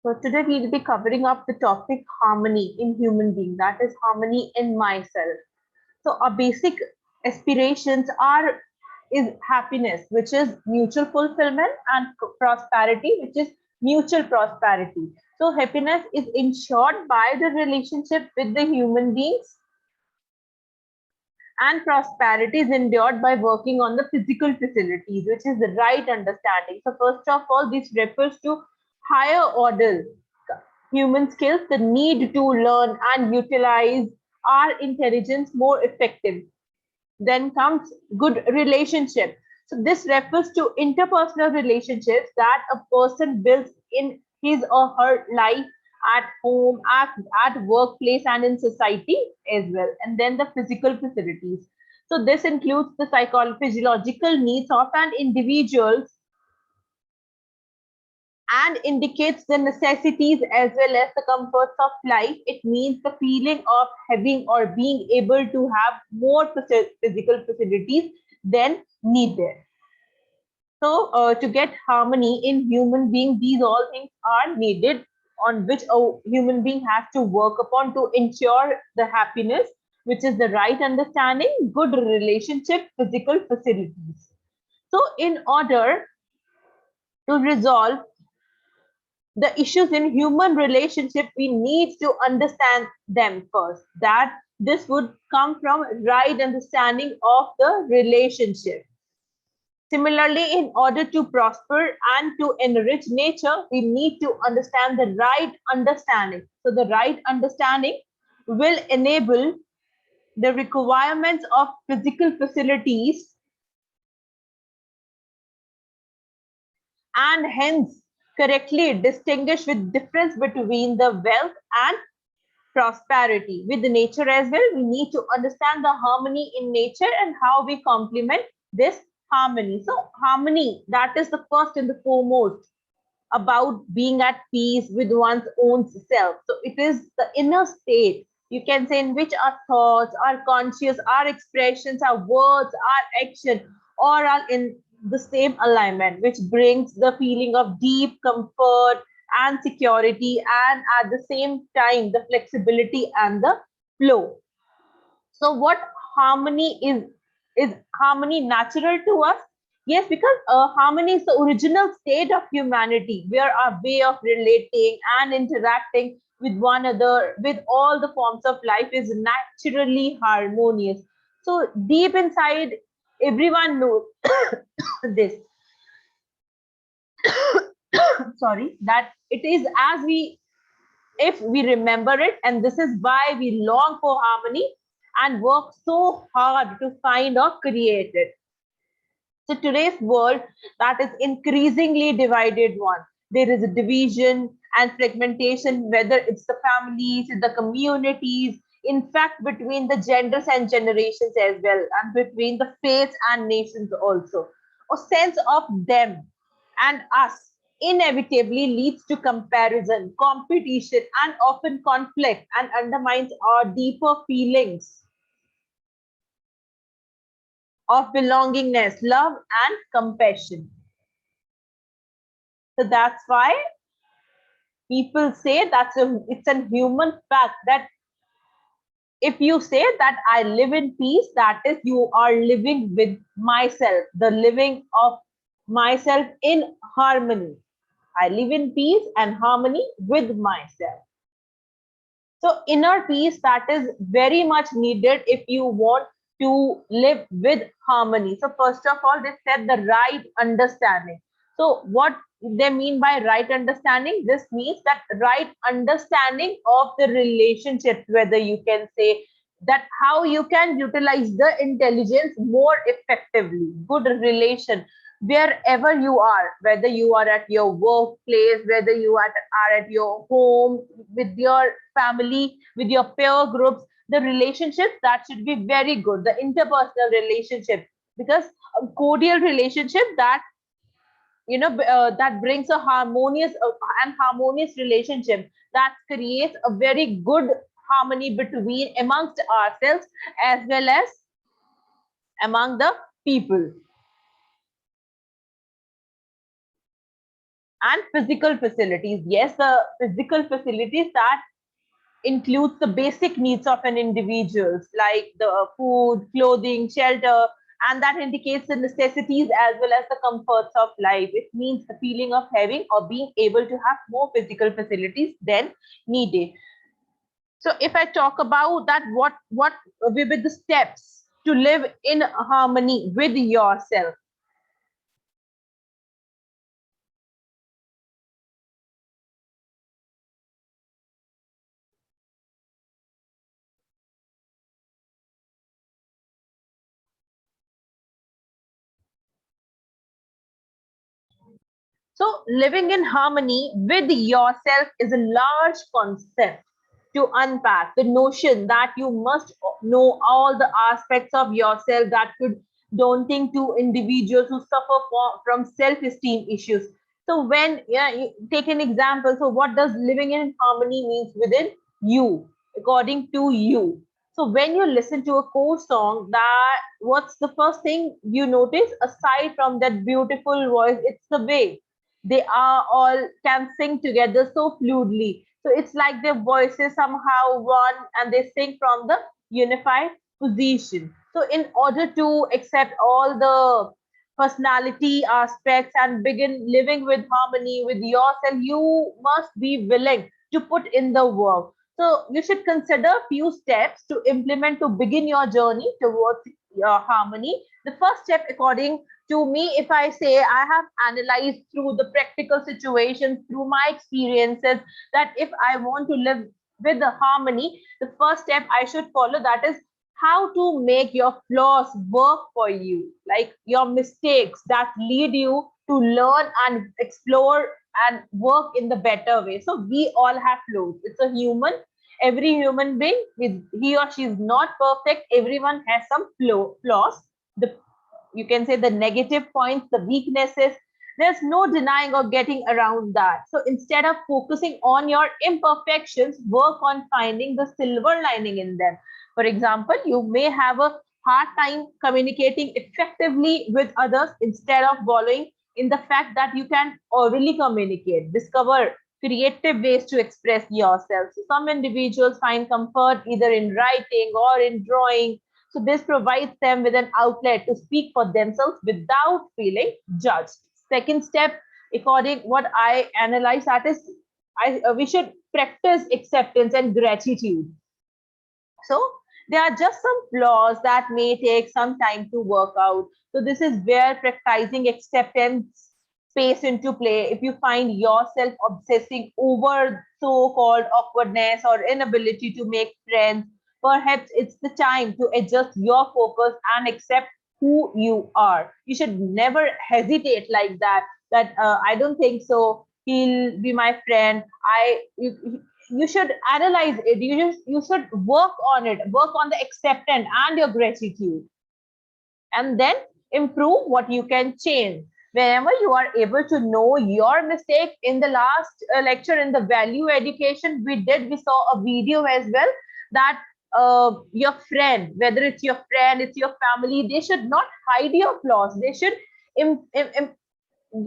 So today we'll be covering up the topic harmony in human being, that is harmony in myself. So our basic aspirations are is happiness, which is mutual fulfillment, and prosperity, which is mutual prosperity. So happiness is ensured by the relationship with the human beings, and prosperity is endured by working on the physical facilities, which is the right understanding. So first of all, this refers to higher order human skills, the need to learn and utilize our intelligence more effective. Then comes good relationship. So this refers to interpersonal relationships that a person builds in his or her life, at home, at workplace, and in society as well. And then the physical facilities. So this includes the physiological needs of an individual and indicates the necessities as well as the comforts of life. It means the feeling of having or being able to have more physical facilities than needed. So, to get harmony in human being, these all things are needed on which a human being has to work upon to ensure the happiness, which is the right understanding, good relationship, physical facilities. So, in order to resolve the issues in human relationship, we need to understand them first. That this would come from right understanding of the relationship. Similarly, in order to prosper and to enrich nature, we need to understand the right understanding. So the right understanding will enable the requirements of physical facilities and hence correctly distinguish with difference between the wealth and prosperity. With nature as well, we need to understand the harmony in nature and how we complement this harmony. So harmony, that is the first and the foremost about being at peace with one's own self. So it is the inner state, you can say, in which our thoughts, our conscious, our expressions, our words, our action, all are in the same alignment, which brings the feeling of deep comfort and security, and at the same time the flexibility and the flow. So what harmony is harmony natural to us? Yes, because harmony is the original state of humanity, where our way of relating and interacting with one another, with all the forms of life, is naturally harmonious. So deep inside, everyone knows this. Sorry, that it is as we, if we remember it, and this is why we long for harmony and work so hard to find or create it. So today's world, that is increasingly divided one. There is a division and fragmentation, whether it's the families, the communities, in fact, between the genders and generations as well, and between the faiths and nations also. A sense of them and us inevitably leads to comparison, competition, and often conflict, and undermines our deeper feelings of belongingness, love, and compassion. So that's why people say it's a human fact that if you say that I live in peace, that is, you are living with myself, the living of myself in harmony. I live in peace and harmony with myself. So inner peace, that is very much needed if you want to live with harmony. So first of all, they said the right understanding. So what they mean by right understanding? This means that right understanding of the relationship, whether you can say that how you can utilize the intelligence more effectively. Good relation wherever you are, whether you are at your workplace, whether are at your home, with your family, with your peer groups, the relationships that should be very good, the interpersonal relationship, because a cordial relationship that that brings a harmonious and harmonious relationship that creates a very good harmony between amongst ourselves as well as among the people. And physical facilities. Yes, the physical facilities that includes the basic needs of an individual, like the food, clothing, shelter, and that indicates the necessities as well as the comforts of life. It means the feeling of having or being able to have more physical facilities than needed. So if I talk about that, what will be the steps to live in harmony with yourself? So, living in harmony with yourself is a large concept to unpack. The notion that you must know all the aspects of yourself that could daunting to individuals who suffer from self-esteem issues. So, when you take an example, so what does living in harmony means within you, according to you? So, when you listen to a core song, that what's the first thing you notice aside from that beautiful voice? It's the way they are all can sing together so fluidly. So it's like their voices somehow one and they sing from the unified position. So in order to accept all the personality aspects and begin living with harmony with yourself, you must be willing to put in the work. So you should consider few steps to implement to begin your journey towards your harmony. The first step, according to me, if I say I have analyzed through the practical situations, through my experiences, that if I want to live with the harmony, the first step I should follow, that is how to make your flaws work for you, like your mistakes that lead you to learn and explore and work in the better way. So we all have flaws. It's a human. Every human being, he or she is not perfect. Everyone has some flaws. The you can say the negative points, the weaknesses. There's no denying or getting around that. So instead of focusing on your imperfections, work on finding the silver lining in them. For example, you may have a hard time communicating effectively with others. Instead of wallowing in the fact that you can orally communicate, discover creative ways to express yourself. So some individuals find comfort either in writing or in drawing, so this provides them with an outlet to speak for themselves without feeling judged. Second step, according what I analyze, that is, we should practice acceptance and gratitude. So there are just some flaws that may take some time to work out. So this is where practicing acceptance space into play. If you find yourself obsessing over so-called awkwardness or inability to make friends, perhaps it's the time to adjust your focus and accept who you are. You should never hesitate like that. That I don't think so. He'll be my friend. You should analyze it. You should work on it. Work on the acceptance and your gratitude, and then improve what you can change. Whenever you are able to know your mistake, in the last lecture in the value education we saw a video as well, that your friend, whether it's your friend, it's your family, they should not hide your flaws. They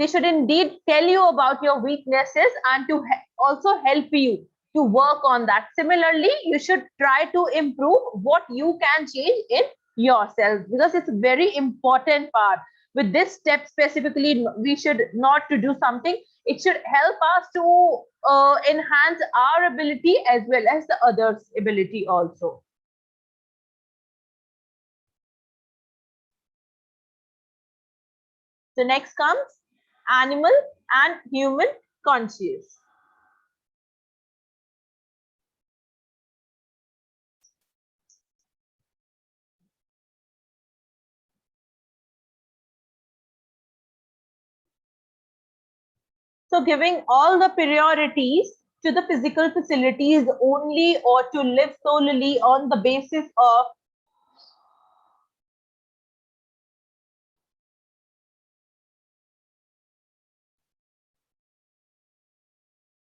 should indeed tell you about your weaknesses and to also help you to work on that. Similarly, you should try to improve what you can change in yourself, because it's a very important part. With this step specifically, we should not to do something. It should help us to enhance our ability as well as the others' ability also. So next comes animal and human conscious. So giving all the priorities to the physical facilities only, or to live solely on the basis of,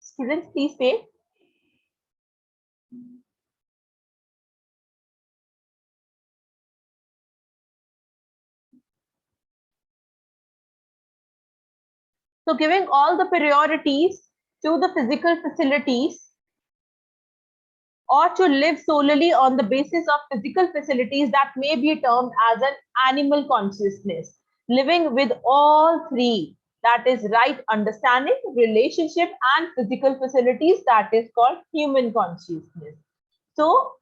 students, please pay. So giving all the priorities to the physical facilities, or to live solely on the basis of physical facilities, that may be termed as an animal consciousness. Living with all three, that is right understanding, relationship, and physical facilities, that is called human consciousness. So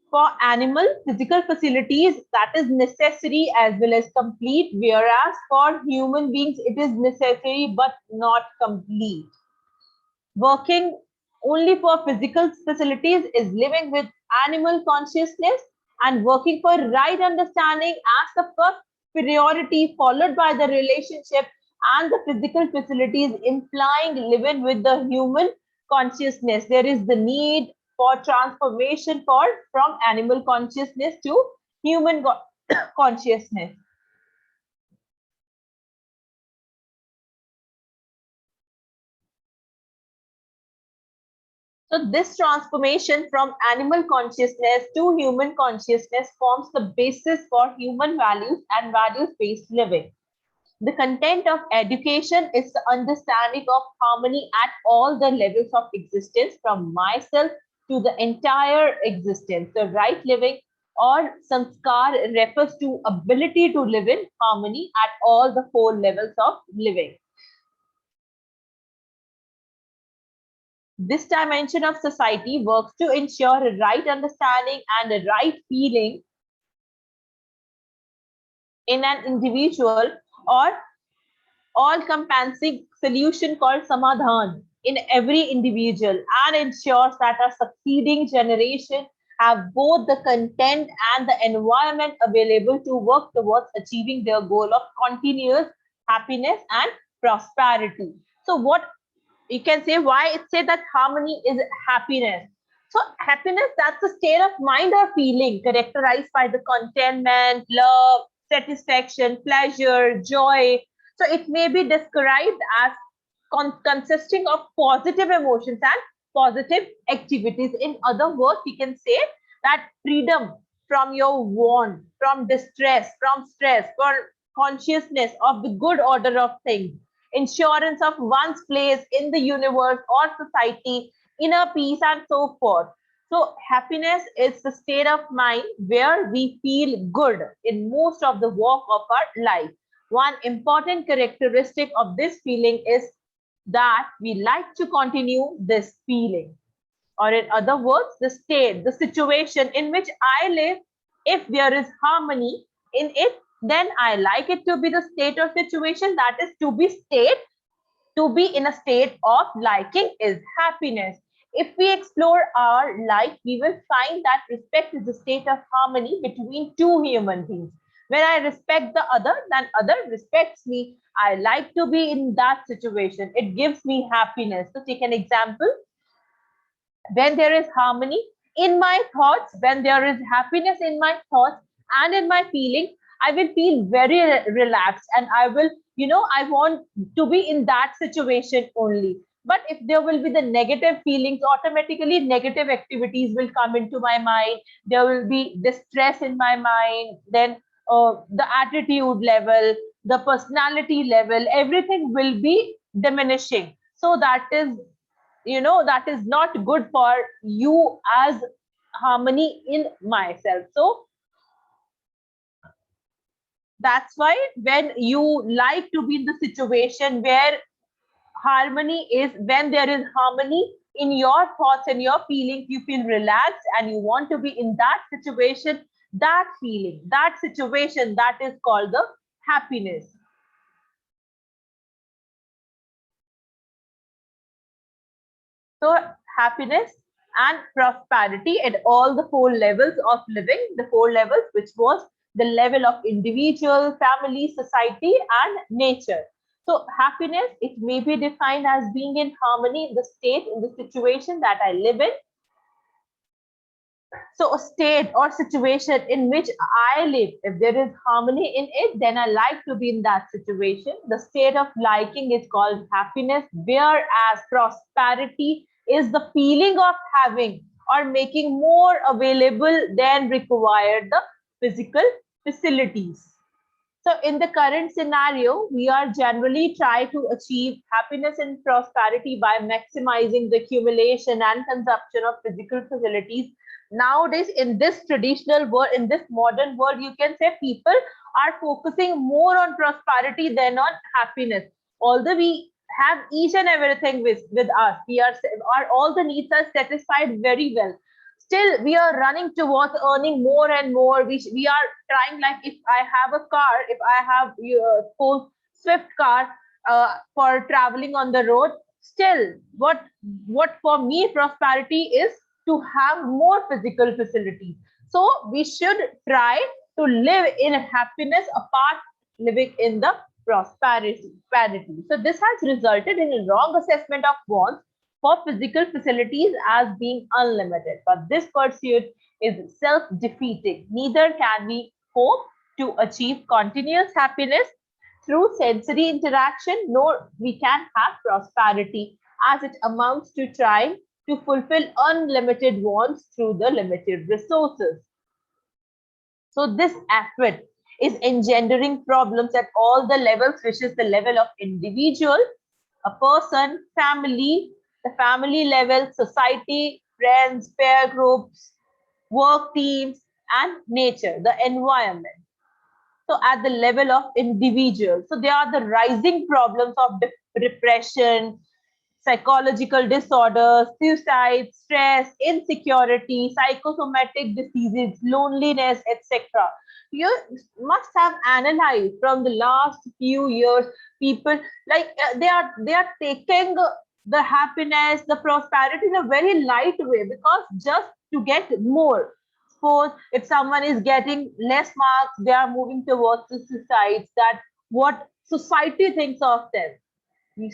for animal, physical facilities, that is necessary as well as complete, whereas for human beings, it is necessary but not complete. Working only for physical facilities is living with animal consciousness, and working for right understanding as the first priority, followed by the relationship and the physical facilities, implying living with the human consciousness. There is the need for transformation from animal consciousness to human consciousness. So this transformation from animal consciousness to human consciousness forms the basis for human values and values-based living. The content of education is the understanding of harmony at all the levels of existence, from myself to the entire existence. The right living or sanskar refers to ability to live in harmony at all the four levels of living. This dimension of society works to ensure a right understanding and a right feeling in an individual, or all-encompassing solution called samadhan in every individual, and ensures that a succeeding generation have both the content and the environment available to work towards achieving their goal of continuous happiness and prosperity. So what you can say, why it say that harmony is happiness? So happiness, that's a state of mind or feeling characterized by the contentment, love, satisfaction, pleasure, joy. So it may be described as consisting of positive emotions and positive activities. In other words, you can say that freedom from your want, from distress, from stress, for consciousness of the good order of things, insurance of one's place in the universe or society, inner peace, and so forth. So happiness is the state of mind where we feel good in most of the walk of our life. One important characteristic of this feeling is that we like to continue this feeling. Or in other words, the state, the situation in which I live, if there is harmony in it, then I like it to be the state or situation, that is to be in a state of liking is happiness. If we explore our life, we will find that respect is a state of harmony between two human beings. When I respect the other, then other respects me. I like to be in that situation. It gives me happiness. So take an example. When there is harmony in my thoughts, when there is happiness in my thoughts and in my feeling, I will feel very relaxed, and I will, I want to be in that situation only. But if there will be the negative feelings, automatically negative activities will come into my mind. There will be distress in my mind, then the attitude level, the personality level, everything will be diminishing. So that is, that is not good for you as harmony in myself. So that's why when you like to be in the situation where harmony is, when there is harmony in your thoughts and your feelings, you feel relaxed and you want to be in that situation, that feeling, that situation, that is called the happiness. So happiness and prosperity at all the four levels of living, the four levels, which was the level of individual, family, society, and nature. So happiness, it may be defined as being in harmony in the state, in the situation that I live in. So a state or situation in which I live, if there is harmony in it, then I like to be in that situation. The state of liking is called happiness, whereas prosperity is the feeling of having or making more available than required the physical facilities. So in the current scenario, we are generally trying to achieve happiness and prosperity by maximizing the accumulation and consumption of physical facilities. Nowadays, in this traditional world, in this modern world, you can say people are focusing more on prosperity than on happiness. Although we have each and everything with us, our all the needs are satisfied very well. Still, we are running towards earning more and more. We are trying, like, if I have a car, if I have full Swift car for traveling on the road, still, what for me prosperity is to have more physical facilities. So we should try to live in happiness apart living in the prosperity. So this has resulted in a wrong assessment of wants for physical facilities as being unlimited. But this pursuit is self-defeating. Neither can we hope to achieve continuous happiness through sensory interaction, nor we can have prosperity, as it amounts to trying to fulfill unlimited wants through the limited resources. So this effort is engendering problems at all the levels, which is the level of individual, a person, family, the family level, society, friends, peer groups, work teams, and nature, the environment. So at the level of individuals, so there are the rising problems of depression, psychological disorders, suicide, stress, insecurity, psychosomatic diseases, loneliness, etc. You must have analyzed from the last few years, people like they are taking the happiness, the prosperity in a very light way, because just to get more. Suppose if someone is getting less marks, they are moving towards the suicides, that what society thinks of them.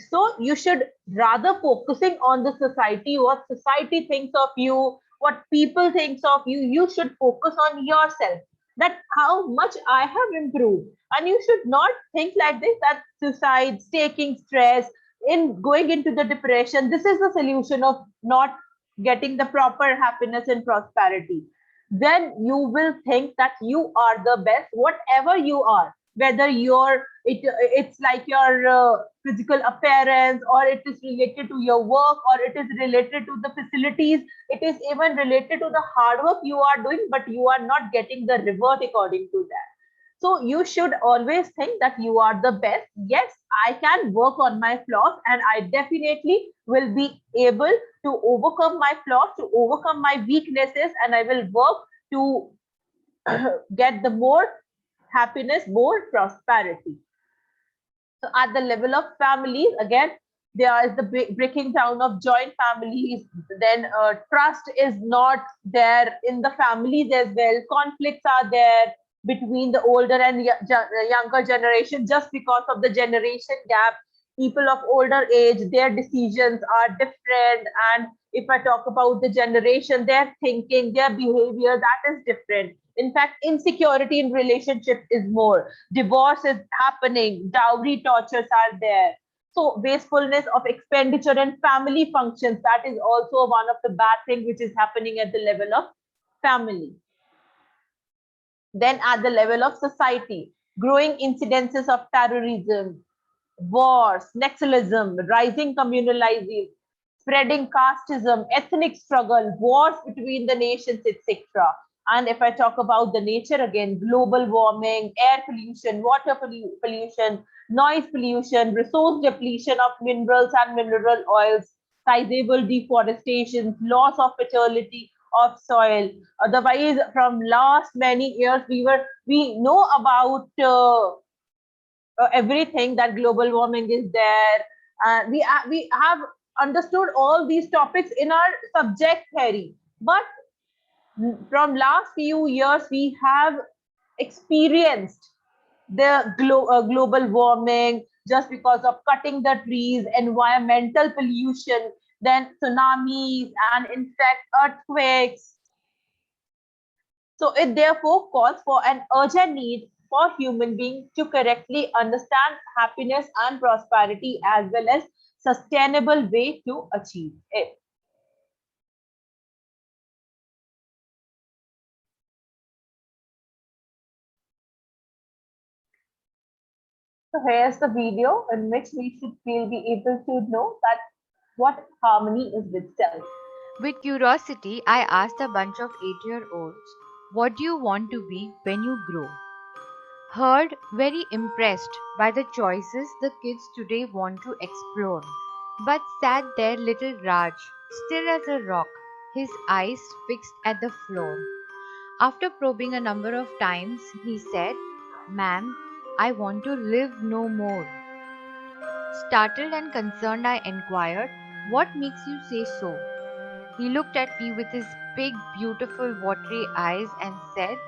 So you should rather focusing on the society, what society thinks of you, what people thinks of you. You should focus on yourself, that how much I have improved. And you should not think like this, that suicides, taking stress, in going into the depression, this is the solution of not getting the proper happiness and prosperity. Then you will think that you are the best, whatever you are, whether it's like your physical appearance, or it is related to your work, or it is related to the facilities, it is even related to the hard work you are doing, but you are not getting the reward according to that. So you should always think that you are the best. Yes, I can work on my flaws, and I definitely will be able to overcome my flaws, to overcome my weaknesses, and I will work to get the more happiness, more prosperity. So at the level of families, again, there is the breaking down of joint families. Then trust is not there in the families as well. Conflicts are there between the older and younger generation, just because of the generation gap. People of older age, their decisions are different. And if I talk about the generation, their thinking, their behavior, that is different. In fact, insecurity in relationship is more. Divorce is happening. Dowry tortures are there. So wastefulness of expenditure and family functions, that is also one of the bad things which is happening at the level of family. Then at the level of society, growing incidences of terrorism, wars, nationalism, rising communalism, spreading casteism, ethnic struggle, wars between the nations, etc. And if I talk about the nature again, global warming, air pollution, water pollution, noise pollution, resource depletion of minerals and mineral oils, sizable deforestation, loss of fertility of soil. Otherwise, from last many years, we know about everything, that global warming is there. We have understood all these topics in our subject theory, but from last few years we have experienced the global warming, just because of cutting the trees, environmental pollution, then tsunamis, and in fact earthquakes. So it therefore calls for an urgent need for human beings to correctly understand happiness and prosperity, as well as sustainable way to achieve it. So here's the video in which we'll be able to know that what harmony is with self. With curiosity, I asked a bunch of 8-year-olds, "What do you want to be when you grow?" Heard very impressed by the choices the kids today want to explore. But sat there little Raj, still as a rock, his eyes fixed at the floor. After probing a number of times, he said, "Ma'am, I want to live no more." Startled and concerned, I inquired, "What makes you say so?" He looked at me with his big, beautiful, watery eyes and said,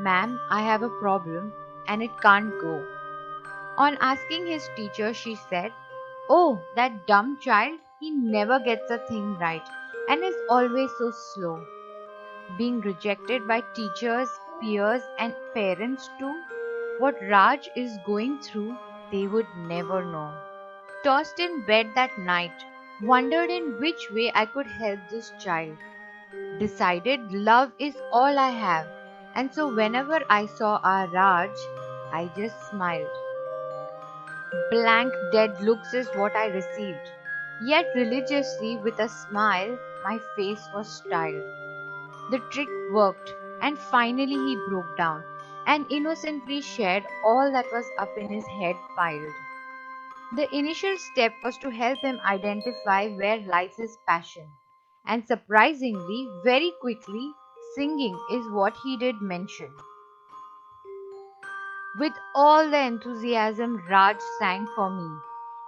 "Ma'am, I have a problem and it can't go." On asking his teacher, she said, "Oh, that dumb child, he never gets a thing right and is always so slow." Being rejected by teachers, peers, and parents too, what Raj is going through, they would never know. Tossed in bed that night, wondered in which way I could help this child. Decided love is all I have, and so whenever I saw our Raj, I just smiled. Blank, dead looks is what I received. Yet religiously, with a smile, my face was styled. The trick worked, and finally he broke down and innocently shared all that was up in his head piled. The initial step was to help him identify where lies his passion. And surprisingly, very quickly, singing is what he did mention. With all the enthusiasm, Raj sang for me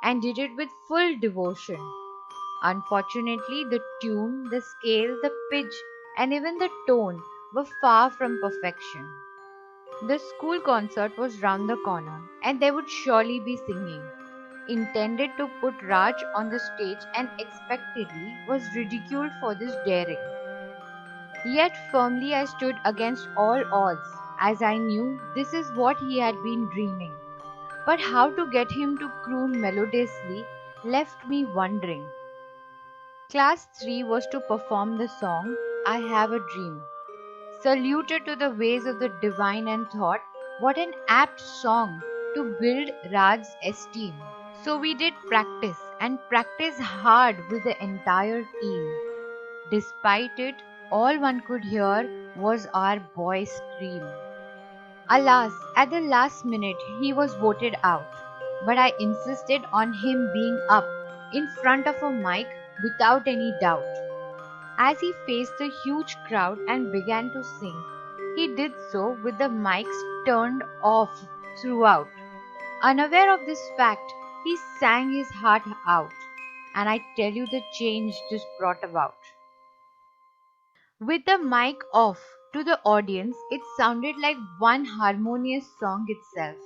and did it with full devotion. Unfortunately, the tune, the scale, the pitch, and even the tone were far from perfection. The school concert was round the corner, and they would surely be singing. Intended to put Raj on the stage and expectedly was ridiculed for this daring. Yet firmly I stood against all odds, as I knew this is what he had been dreaming. But how to get him to croon melodiously left me wondering. Class 3 was to perform the song "I Have a Dream." Saluted to the ways of the divine and thought, what an apt song to build Raj's esteem. So we did practice and practice hard with the entire team. Despite it, all one could hear was our boy scream. Alas, at the last minute he was voted out, but I insisted on him being up in front of a mic without any doubt. As he faced the huge crowd and began to sing, he did so with the mics turned off throughout. Unaware of this fact, he sang his heart out, and I tell you the change this brought about. With the mic off, to the audience, it sounded like one harmonious song itself.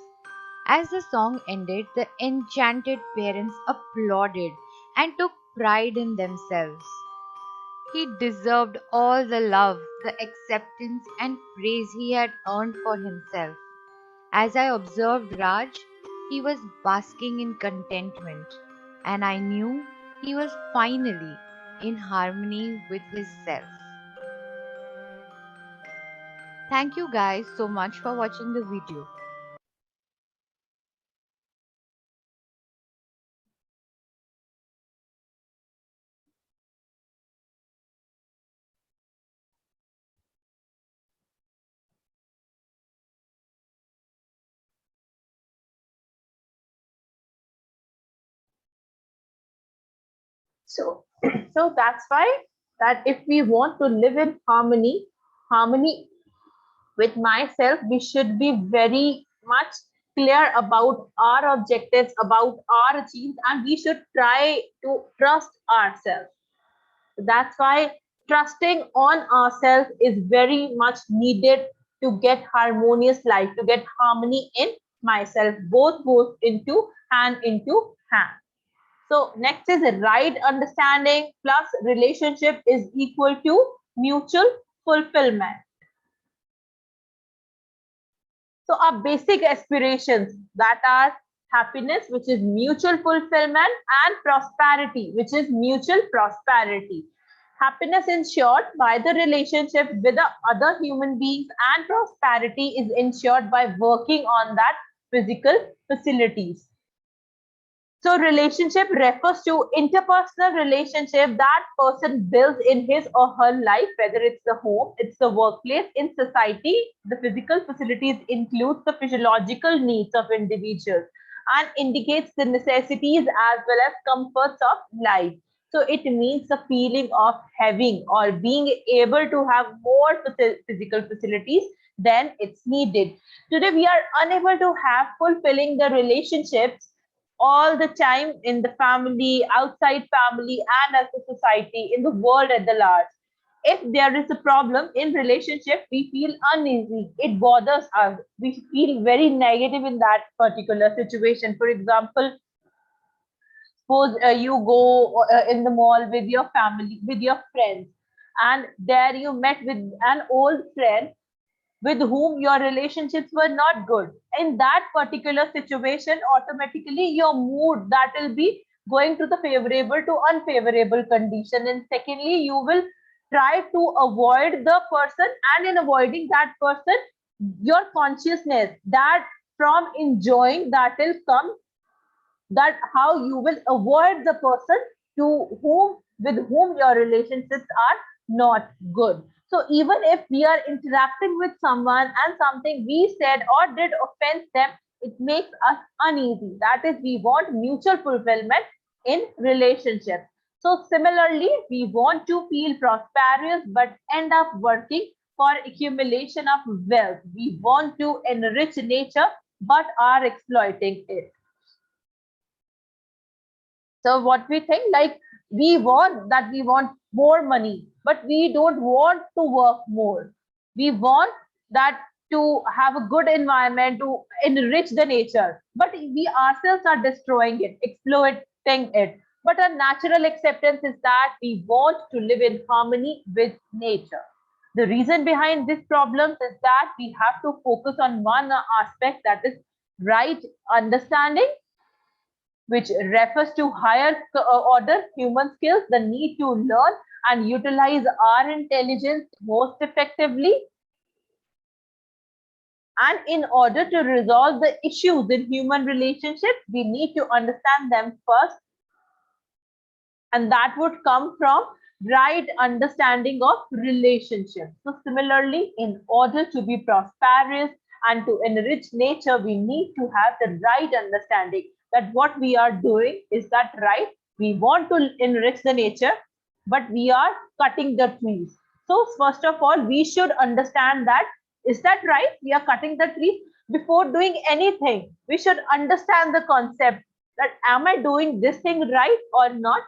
As the song ended, the enchanted parents applauded and took pride in themselves. He deserved all the love, the acceptance, and praise he had earned for himself. As I observed Raj, he was basking in contentment, and I knew he was finally in harmony with his self. Thank you guys so much for watching the video. So, so that's why that if we want to live in harmony with myself, we should be very much clear about our objectives, about our achievements, and we should try to trust ourselves. That's why trusting on ourselves is very much needed to get harmonious life, to get harmony in myself. Both goes into hand. So next is right understanding plus relationship is equal to mutual fulfillment. So our basic aspirations that are happiness, which is mutual fulfillment, and prosperity, which is mutual prosperity. Happiness ensured by the relationship with the other human beings, and prosperity is ensured by working on that physical facilities. So relationship refers to interpersonal relationship that person builds in his or her life, whether it's the home, it's the workplace, in society. The physical facilities includes the physiological needs of individuals and indicates the necessities as well as comforts of life. So it means the feeling of having or being able to have more physical facilities than it's needed. Today we are unable to have fulfilling the relationships all the time in the family, outside family, and as a society, in the world at the large. If there is a problem in relationship, we feel uneasy. It bothers us. We feel very negative in that particular situation. For example, suppose you go in the mall with your family, with your friends, and there you met with an old friend with whom your relationships were not good. In that particular situation, automatically your mood that will be going to the favorable to unfavorable condition. And secondly, you will try to avoid the person, and in avoiding that person, your consciousness that from enjoying that will come, that how you will avoid the person to whom with whom your relationships are not good. So even if we are interacting with someone and something we said or did offend them, it makes us uneasy. That is, we want mutual fulfillment in relationship. So similarly, we want to feel prosperous but end up working for accumulation of wealth. We want to enrich nature but are exploiting it. So what we think, like, we want more money, but we don't want to work more. We want that to have a good environment to enrich the nature, but we ourselves are destroying it, exploiting it. But a natural acceptance is that we want to live in harmony with nature. The reason behind this problem is that we have to focus on one aspect, that is right understanding, which refers to higher order human skills, the need to learn and utilize our intelligence most effectively. And in order to resolve the issues in human relationships, we need to understand them first. And that would come from right understanding of relationships. So similarly, in order to be prosperous and to enrich nature, we need to have the right understanding that what we are doing is that right. We want to enrich the nature, but we are cutting the trees. So first of all, we should understand that, is that right? We are cutting the trees. Before doing anything, we should understand the concept that am I doing this thing right or not?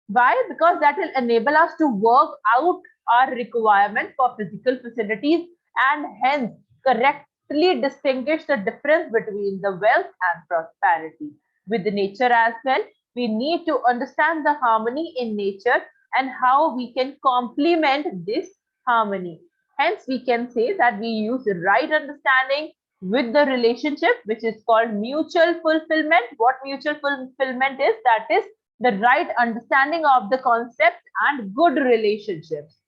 Why? Because that will enable us to work out our requirement for physical facilities and hence correctly distinguish the difference between the wealth and prosperity. With the nature as well, we need to understand the harmony in nature and how we can complement this harmony. Hence, we can say that we use the right understanding with the relationship, which is called mutual fulfillment. What mutual fulfillment is? That is the right understanding of the concept and good relationships.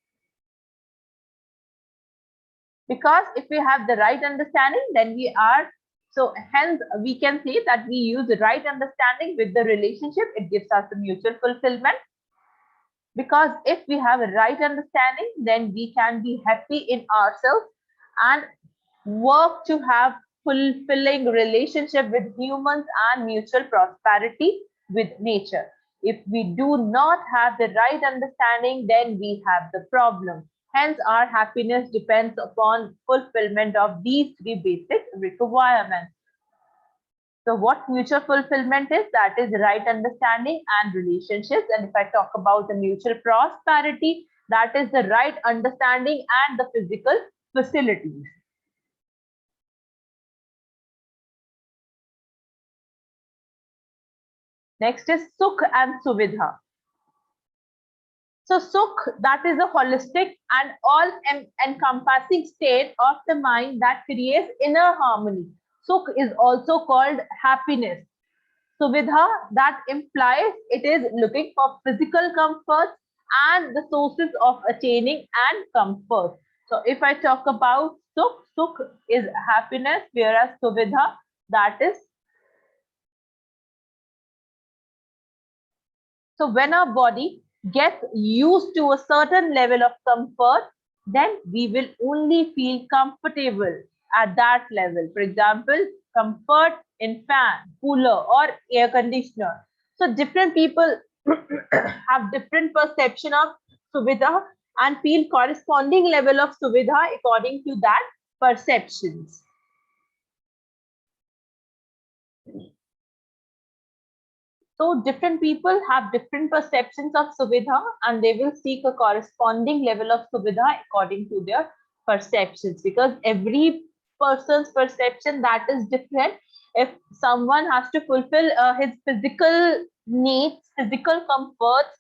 Because if we have the right understanding, then we are, so hence we can say that we use the right understanding with the relationship. It gives us the mutual fulfillment. Because if we have a right understanding, then we can be happy in ourselves and work to have fulfilling relationship with humans and mutual prosperity with nature. If we do not have the right understanding, then we have the problem. Hence, our happiness depends upon fulfillment of these three basic requirements. So what mutual fulfillment is? That is right understanding and relationships. And if I talk about the mutual prosperity, that is the right understanding and the physical facilities. Next is Sukh and Suvidha. So Sukh, that is a holistic and all-encompassing state of the mind that creates inner harmony. Sukh is also called happiness. Suvidha, that implies it is looking for physical comfort and the sources of attaining and comfort. So if I talk about Sukh is happiness, whereas Suvidha, that is. So when our body gets used to a certain level of comfort, then we will only feel comfortable at that level. For example, comfort in fan, cooler, or air conditioner. So different people have different perception of suvidha and feel corresponding level of suvidha according to that perceptions. So different people have different perceptions of suvidha and they will seek a corresponding level of suvidha according to their perceptions, because every person's perception that is different. If someone has to fulfill his physical needs, physical comforts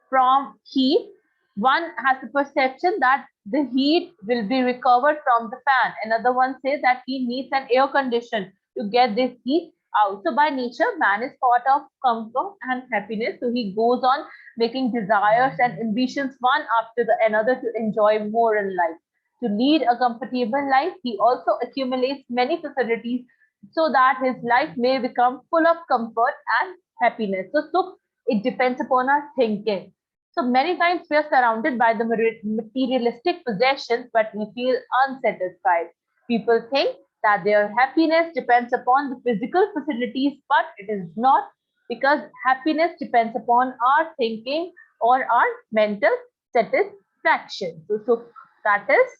from heat, one has a perception that the heat will be recovered from the fan. Another one says that he needs an air condition to get this heat out. So by nature, man is thought of comfort and happiness. So he goes on making desires and ambitions one after the another to enjoy more in life. To lead a comfortable life, he also accumulates many facilities so that his life may become full of comfort and happiness. So it depends upon our thinking. So many times we are surrounded by the materialistic possessions, but we feel unsatisfied. People think that their happiness depends upon the physical facilities, but it is not, because happiness depends upon our thinking or our mental satisfaction. So that is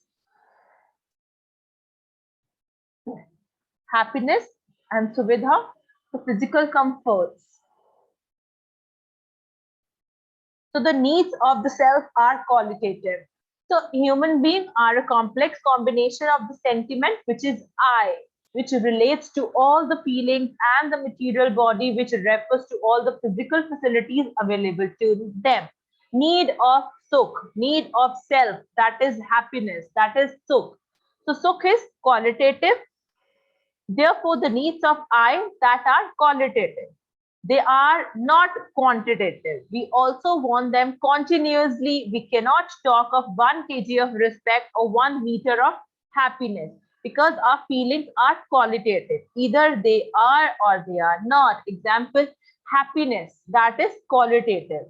happiness and suvidha, the physical comforts. So the needs of the self are qualitative. So human beings are a complex combination of the sentiment, which is I, which relates to all the feelings, and the material body, which refers to all the physical facilities available to them. Need of sukh, need of self, that is happiness, that is sukh. So sukh is qualitative. Therefore, the needs of I that are qualitative. They are not quantitative. We also want them continuously. We cannot talk of 1 kg of respect or 1 meter of happiness, because our feelings are qualitative. Either they are or they are not. Example, happiness, that is qualitative.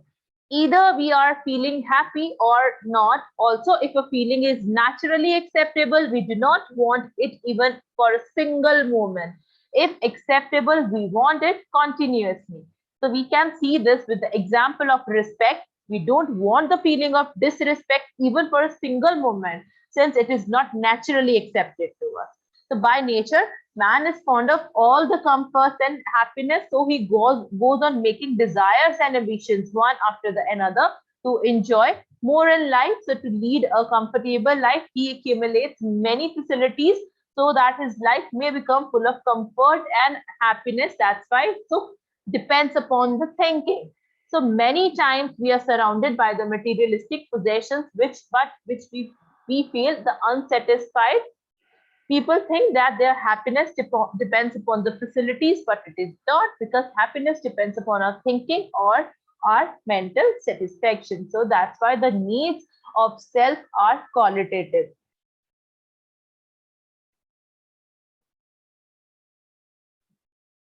Either we are feeling happy or not. Also, if a feeling is naturally acceptable, we do not want it even for a single moment. If acceptable, we want it continuously. So we can see this with the example of respect. We don't want the feeling of disrespect even for a single moment, since it is not naturally accepted to us. So by nature, man is fond of all the comforts and happiness, so he goes on making desires and ambitions one after the another to enjoy more in life. So to lead a comfortable life, he accumulates many facilities so that his life may become full of comfort and happiness. That's why so depends upon the thinking. So many times we are surrounded by the materialistic possessions, which we feel the unsatisfied. People think that their happiness depends upon the facilities, but it is not, because happiness depends upon our thinking or our mental satisfaction. So that's why the needs of self are qualitative.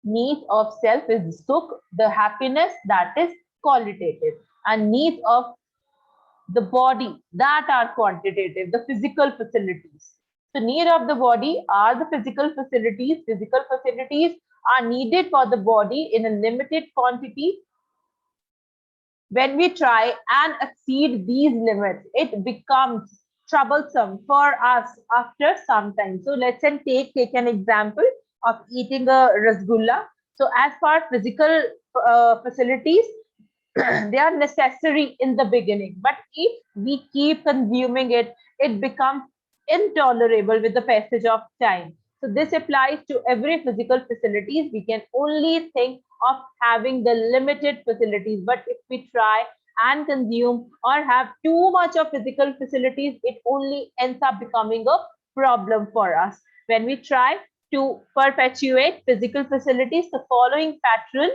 Needs of self is sukh, the happiness, that is qualitative, and needs of the body that are quantitative, the physical facilities. So need of the body are the physical facilities. Physical facilities are needed for the body in a limited quantity. When we try and exceed these limits, it becomes troublesome for us after some time. So let's take an example of eating a rasgulla. So as far physical facilities, they are necessary in the beginning, but if we keep consuming it, it becomes intolerable with the passage of time. So this applies to every physical facilities. We can only think of having the limited facilities, but if we try and consume or have too much of physical facilities, it only ends up becoming a problem for us. When we try to perpetuate physical facilities, the following pattern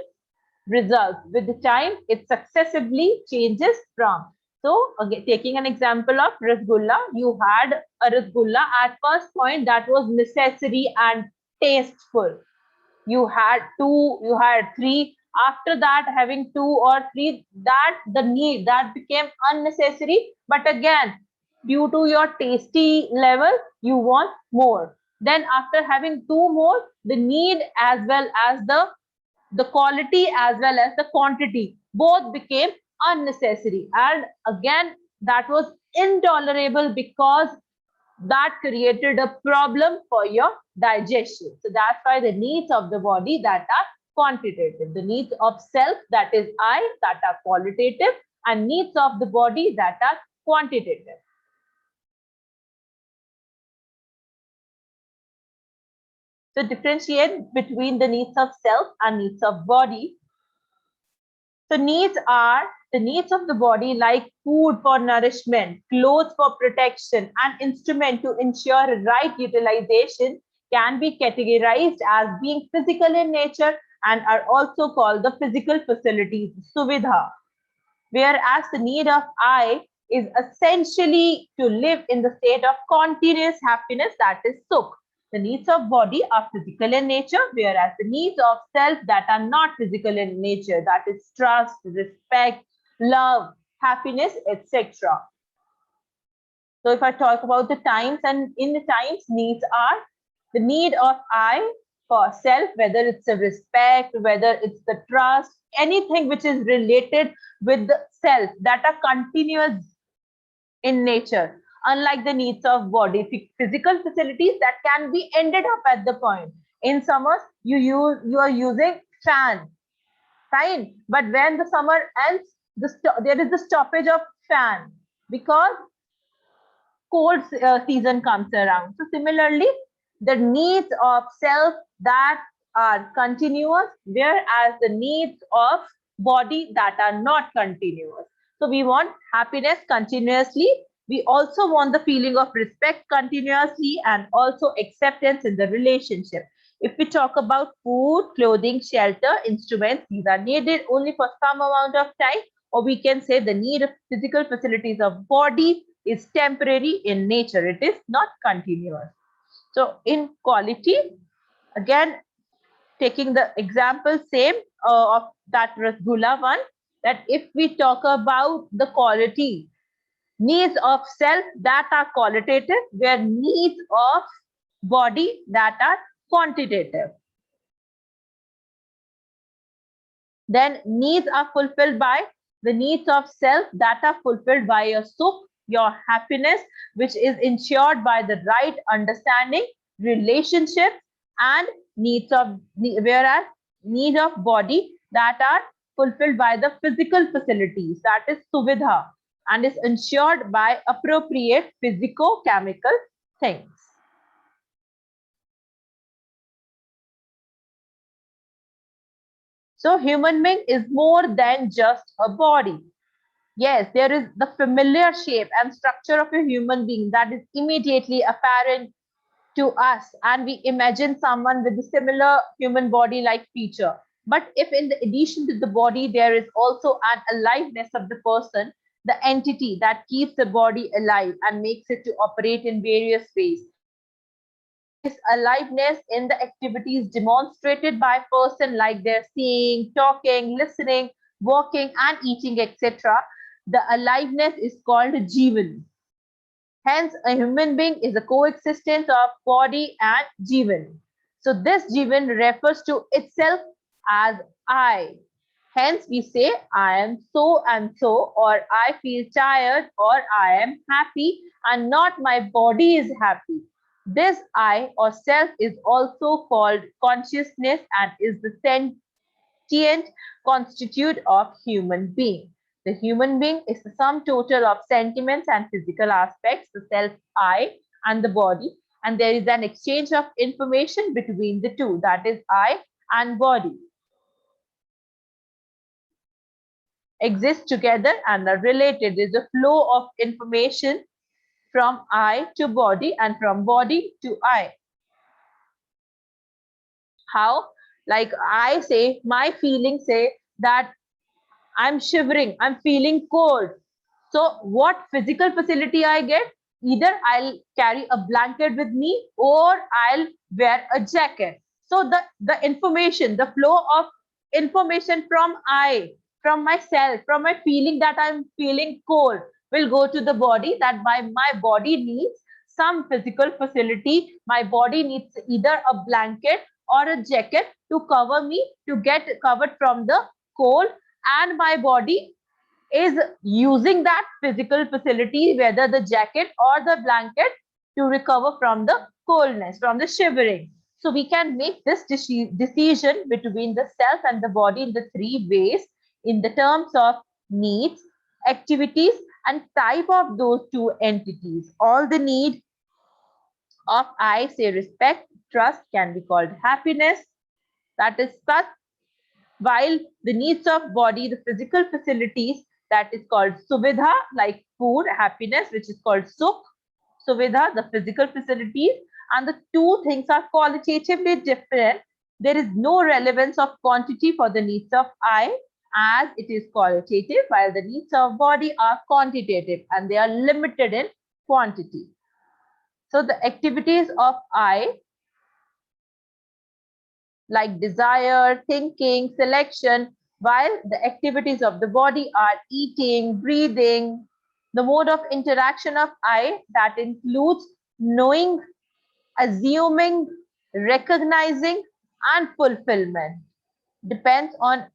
results. With the time, it successively changes from So again, taking an example of rasgulla, you had a rasgulla at first point that was necessary and tasteful. You had two, you had three. After that, having two or three, that the need that became unnecessary. But again, due to your tasty level, you want more. Then after having two more, the need as well as the quality as well as the quantity both became unnecessary, and again that was intolerable because that created a problem for your digestion. So that's why the needs of the body that are quantitative, the needs of self that is I that are qualitative, and needs of the body that are quantitative. So differentiate between the needs of self and needs of body. So needs are the needs of the body like food for nourishment, clothes for protection, and instrument to ensure right utilization can be categorized as being physical in nature and are also called the physical facilities, suvidha. Whereas the need of I is essentially to live in the state of continuous happiness, that is sukh. The needs of body are physical in nature, whereas the needs of self that are not physical in nature, that is trust, respect, love, happiness, etc. So if I talk about the times, and in the times, needs are the need of I for self, whether it's a respect, whether it's the trust, anything which is related with the self that are continuous in nature. Unlike the needs of body, physical facilities that can be ended up at the point. In summers, you are using fan, fine, but when the summer ends, there is the stoppage of fan because cold season comes around. So similarly, the needs of self that are continuous, whereas the needs of body that are not continuous. So we want happiness continuously. We also want the feeling of respect continuously and also acceptance in the relationship. If we talk about food, clothing, shelter, instruments, these are needed only for some amount of time, or we can say the need of physical facilities of body is temporary in nature. It is not continuous. So in quality, again, taking the example same of that Rasgulla one, that if we talk about the quality, needs of self that are qualitative, where needs of body that are quantitative. Then needs are fulfilled by the needs of self that are fulfilled by your sukh, your happiness, which is ensured by the right understanding, relationship, and needs of, whereas need of body that are fulfilled by the physical facilities, that is suvidha, and is ensured by appropriate physico-chemical things. So human being is more than just a body. Yes, there is the familiar shape and structure of a human being that is immediately apparent to us, and we imagine someone with a similar human body like feature. But if in the addition to the body, there is also an aliveness of the person, the entity that keeps the body alive and makes it to operate in various ways. This aliveness in the activities demonstrated by person like their seeing, talking, listening, walking and eating, etc. The aliveness is called Jivan. Hence, a human being is a coexistence of body and Jivan. So this Jivan refers to itself as I. Hence, we say I am so and so, or I feel tired, or I am happy, and not my body is happy. This I or self is also called consciousness and is the sentient constitute of human being. The human being is the sum total of sentiments and physical aspects, the self I and the body, and there is an exchange of information between the two, that is I and body. Exist together and are related. There's a flow of information from I to body and from body to I. How? Like I say, my feelings say that I'm shivering, I'm feeling cold. So what physical facility I get? Either I'll carry a blanket with me or I'll wear a jacket. So the information, the flow of information from from myself, from my feeling that I'm feeling cold will go to the body, that my body needs some physical facility. My body needs either a blanket or a jacket to cover me, to get covered from the cold, and my body is using that physical facility, whether the jacket or the blanket, to recover from the coldness, from the shivering. So we can make this decision between the self and the body in the three ways, in the terms of needs, activities, and type of those two entities. All the need of I, say respect, trust, can be called happiness. That is such, while the needs of body, the physical facilities, that is called suvidha, like food, happiness, which is called sukh. Suvidha, the physical facilities, and the two things are qualitatively different. There is no relevance of quantity for the needs of I, as it is qualitative, while the needs of body are quantitative and they are limited in quantity. So the activities of I, like desire, thinking, selection, while the activities of the body are eating, breathing. The mode of interaction of I, that includes knowing, assuming, recognizing, and fulfillment, depends on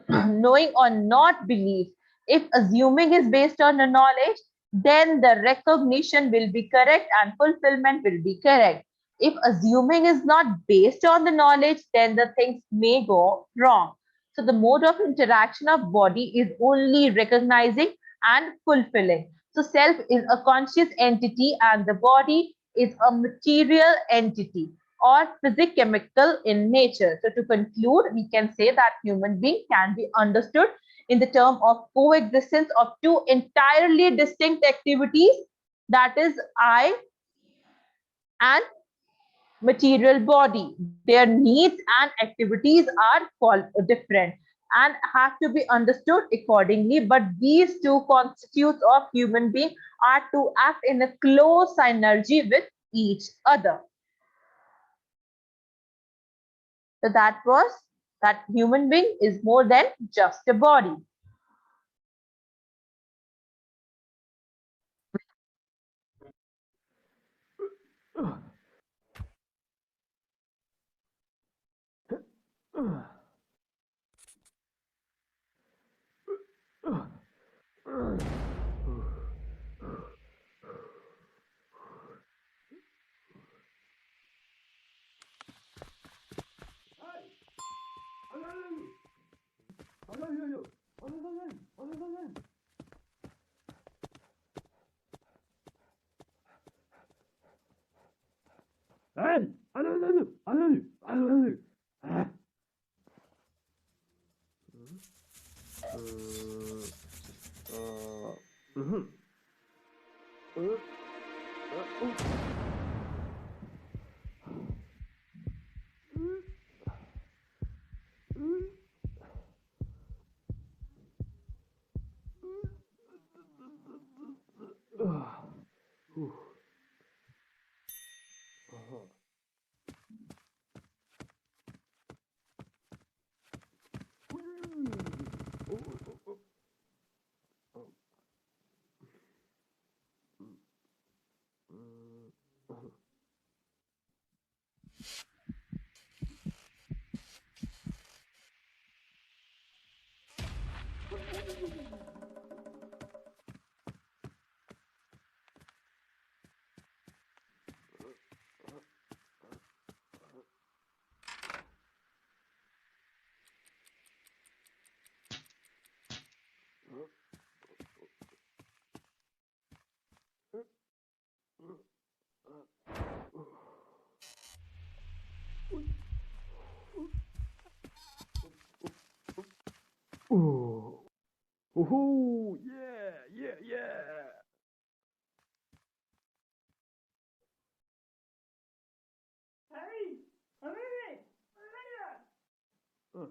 knowing or not belief. If assuming is based on the knowledge, then the recognition will be correct and fulfillment will be correct. If assuming is not based on the knowledge, then the things may go wrong. So the mode of interaction of body is only recognizing and fulfilling. So self is a conscious entity and the body is a material entity or physicochemical in nature. So to conclude, we can say that human being can be understood in the term of coexistence of two entirely distinct activities, that is I and material body. Their needs and activities are different and have to be understood accordingly. But these two constitutes of human being are to act in a close synergy with each other. So that was that human being is more than just a body. Oh, oh, yeah, yeah, yeah. Hey, Olivia, Olivia.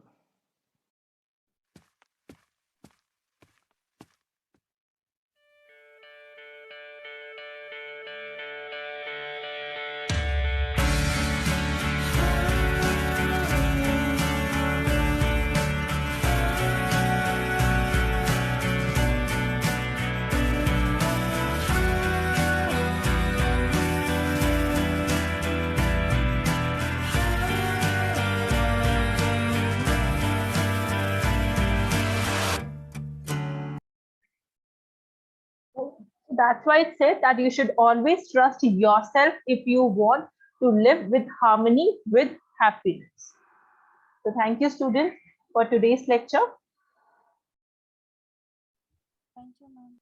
that's why it says that you should always trust yourself if you want to live with harmony, with happiness. So thank you, students, for today's lecture. Thank you, ma'am.